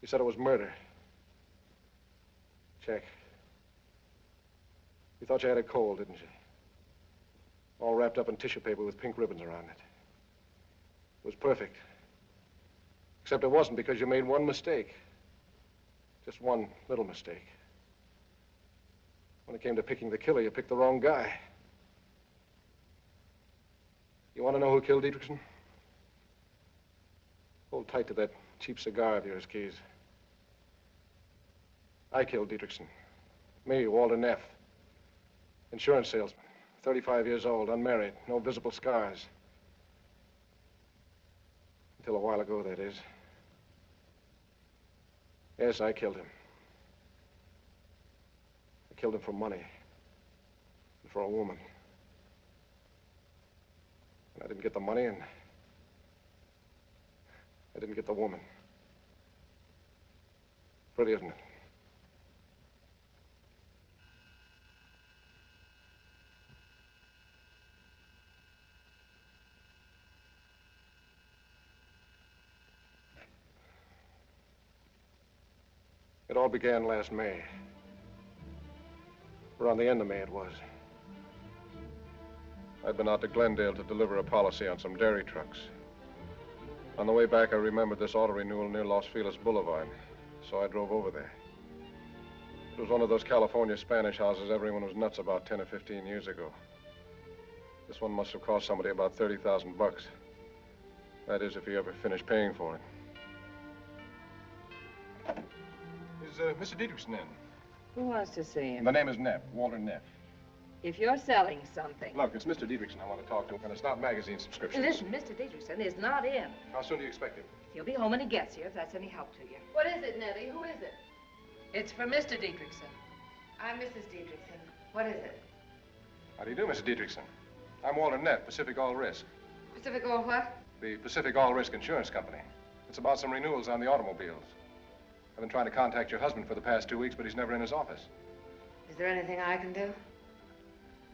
You said it was murder. Check. You thought you had a cold, didn't you? All wrapped up in tissue paper with pink ribbons around it. It was perfect. Except it wasn't, because you made one mistake. Just one little mistake. When it came to picking the killer, you picked the wrong guy. You want to know who killed Dietrichson? Hold tight to that cheap cigar of yours, Keys. I killed Dietrichson. Me, Walter Neff. Insurance salesman. 35 years old, unmarried, no visible scars. Until a while ago, that is. Yes, I killed him. I killed him for money. And for a woman. And I didn't get the money, and I didn't get the woman. Pretty, isn't it? It all began last May. Around the end of May, it was. I'd been out to Glendale to deliver a policy on some dairy trucks. On the way back, I remembered this auto renewal near Los Feliz Boulevard, so I drove over there. It was one of those California Spanish houses everyone was nuts about 10 or 15 years ago. This one must have cost somebody about 30,000 bucks. That is, if he ever finished paying for it. Is Mr. Dietrichson in? Who wants to see him? My name is Neff, Walter Neff. If you're selling something. Look, it's Mr. Dietrichson I want to talk to, and it's not magazine subscriptions. Listen, Mr. Dietrichson is not in. How soon do you expect him? He'll be home when he gets here, if that's any help to you. What is it, Nettie? Who is it? It's for Mr. Dietrichson. I'm Mrs. Dietrichson. What is it? How do you do, Mr. Dietrichson? I'm Walter Neff, Pacific All Risk. Pacific All what? The Pacific All Risk Insurance Company. It's about some renewals on the automobiles. I've been trying to contact your husband for the past 2 weeks, but he's never in his office. Is there anything I can do?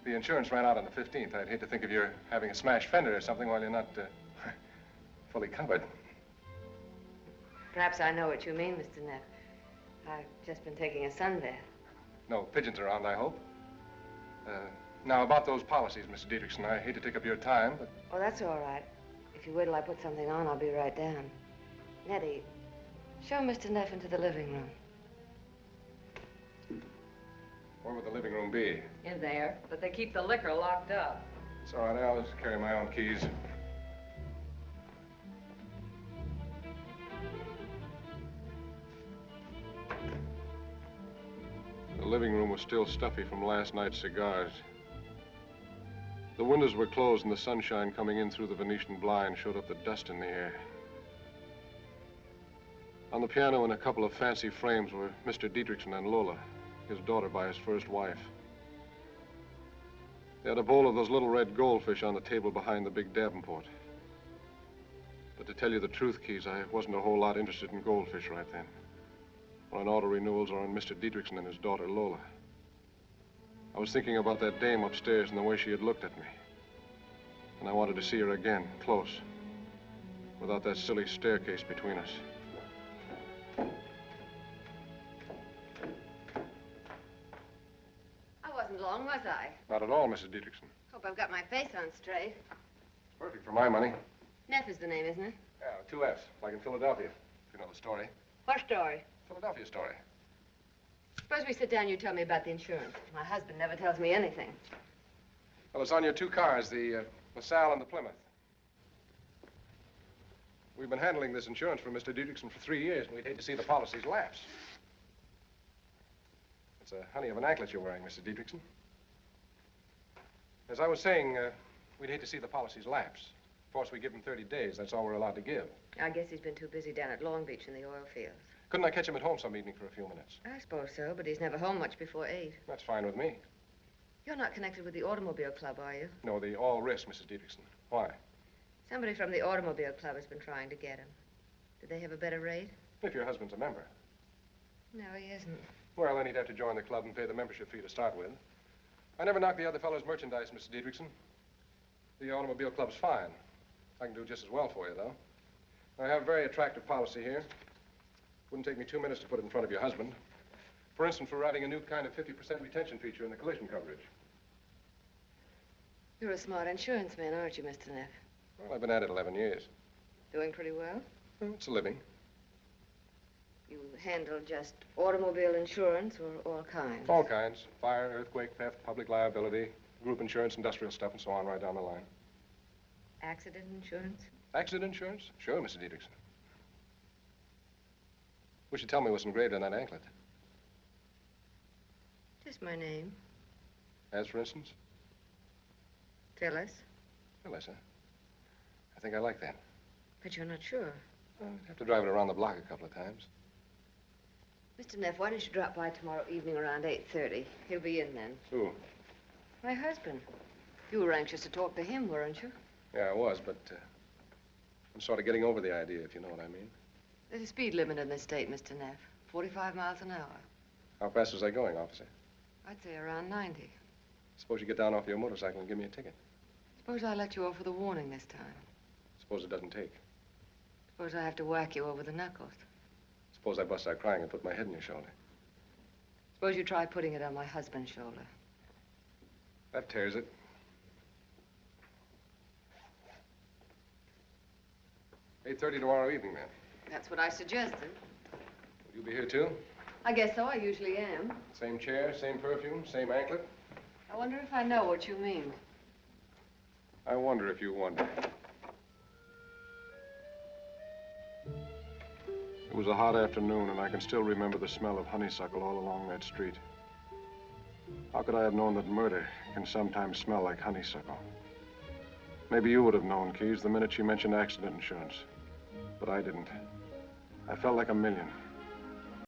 The insurance ran out on the 15th. I'd hate to think of you having a smashed fender or something while you're not fully covered. Perhaps I know what you mean, Mr. Neff. I've just been taking a sunbath. No pigeons around, I hope. Now, about those policies, Mr. Dietrichson, I hate to take up your time, but... Oh, that's all right. If you wait till I put something on, I'll be right down. Nettie, show Mr. Neff into the living room. Where would the living room be? In there, but they keep the liquor locked up. It's all right, I'll just carry my own keys. The living room was still stuffy from last night's cigars. The windows were closed, and the sunshine coming in through the Venetian blind showed up the dust in the air. On the piano in a couple of fancy frames were Mr. Dietrichson and Lola, his daughter by his first wife. They had a bowl of those little red goldfish on the table behind the big Davenport. But to tell you the truth, Keys, I wasn't a whole lot interested in goldfish right then, or in auto renewals, or in Mr. Dietrichson and his daughter, Lola. I was thinking about that dame upstairs and the way she had looked at me. And I wanted to see her again, close, without that silly staircase between us. I wasn't long, was I? Not at all, Mrs. Dietrichson. Hope I've got my face on straight. Perfect for my money. Neff is the name, isn't it? Yeah, 2 F's, like in Philadelphia, if you know the story. What story? Philadelphia story. Suppose we sit down and you tell me about the insurance. My husband never tells me anything. Well, it's on your 2 cars, the LaSalle and the Plymouth. We've been handling this insurance for Mr. Dietrichson for 3 years, and we'd hate to see the policies lapse. It's a honey of an anklet you're wearing, Mr. Dietrichson. As I was saying, we'd hate to see the policies lapse. Of course, we give him 30 days. That's all we're allowed to give. I guess he's been too busy down at Long Beach in the oil fields. Couldn't I catch him at home some evening for a few minutes? I suppose so, but he's never home much before 8. That's fine with me. You're not connected with the automobile club, are you? No, the all risk, Mrs. Dietrichson. Why? Somebody from the automobile club has been trying to get him. Did they have a better rate? If your husband's a member. No, he isn't. Well, then he'd have to join the club and pay the membership fee to start with. I never knocked the other fellow's merchandise, Mr. Dietrichson. The automobile club's fine. I can do just as well for you, though. I have a very attractive policy here. Wouldn't take me 2 minutes to put it in front of your husband. For instance, we're adding a new kind of 50% retention feature in the collision coverage. You're a smart insurance man, aren't you, Mr. Neff? Well, I've been at it 11 years. Doing pretty well? Well, it's a living. You handle just automobile insurance or all kinds? All kinds. Fire, earthquake, theft, public liability, group insurance, industrial stuff, and so on right down the line. Accident insurance? Accident insurance? Sure, Mr. Dietrichson. Wish you'd tell me what's engraved on that anklet. Just my name. As, for instance? Phyllis. Phyllis, huh? I think I like that. But you're not sure. Well, I'd have to drive it around the block a couple of times. Mr. Neff, why don't you drop by tomorrow evening around 8:30? He'll be in then. Who? My husband. You were anxious to talk to him, weren't you? Yeah, I was, but I'm sort of getting over the idea, if you know what I mean. There's a speed limit in this state, Mr. Neff. 45 miles an hour. How fast was I going, officer? I'd say around 90. Suppose you get down off your motorcycle and give me a ticket. Suppose I let you off with a warning this time. Suppose it doesn't take. Suppose I have to whack you over the knuckles. Suppose I bust out crying and put my head on your shoulder. Suppose you try putting it on my husband's shoulder. That tears it. $8:30 tomorrow evening, then. That's what I suggested. Will you be here, too? I guess so. I usually am. Same chair, same perfume, same anklet? I wonder if I know what you mean. I wonder if you wonder. It was a hot afternoon, and I can still remember the smell of honeysuckle all along that street. How could I have known that murder can sometimes smell like honeysuckle? Maybe you would have known, Keys, the minute she mentioned accident insurance. But I didn't. I felt like a million.